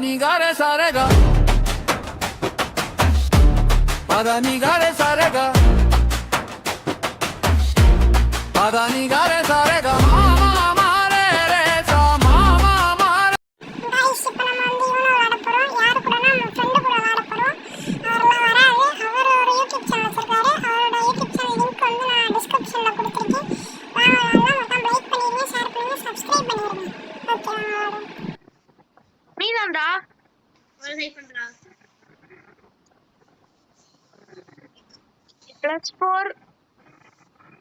ni ga re sa re ga pa da ni ga re sa re ga pa da ni ga re sa re ga ma ma ma re re sa ma ma ma re. Guys இப்போ நம்ம வந்து you know விளையாட போறோம். யார் கூடனா நம்ம friend கூட விளையாட போறோம். அவரெல்லாம் வராது. அவர் ஒரு யூடியூப் சேனல் வச்சிருக்காரு. அவரோட யூடியூப் சேனல் லிங்க் வந்து நான் டிஸ்கிரிப்ஷன்ல கொடுத்திருக்கேன். வாங்க வாங்க மொத்தம் லைக் பண்ணிருங்க, ஷேர் பண்ணுங்க, சப்ஸ்கிரைப் பண்ணிருங்க. ஓகே வாங்க. நீதான்டா ஒரு ஹை பண்றா. +4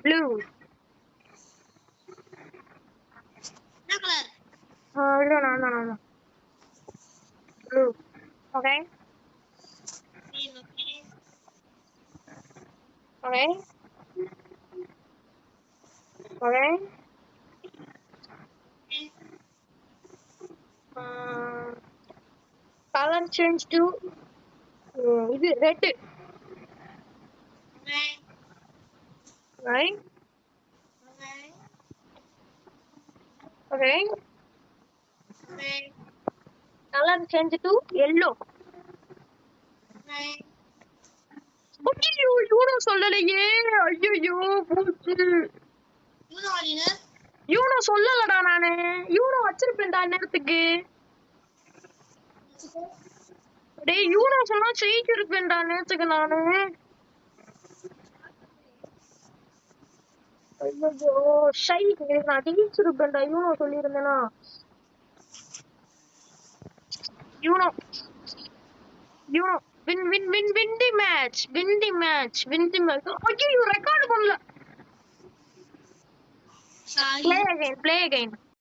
blue. என்ன colour? No. Blue. Okay. Okay. Okay. Color change to இது red. Right? Okay. Color change to yellow. ஐயோ யூனோ சொல்லலையே. ஐயோ போச்சு. யூனோ சொல்லலடா நானு. யூனோ வச்சிருப்பேன்டா நேரத்துக்கு. டேய் யூனோ சொன்னா ஜெயிச்சிருப்பேன்டா நேரத்துக்கு நானு. ஐயோ ஷை நான் ஜெயிச்சிருப்பேன்டா யூனோ சொல்லியிருந்தேனா. Uno win the match. ஐயோ ரெக்கார்ட் பண்ணல. Play again.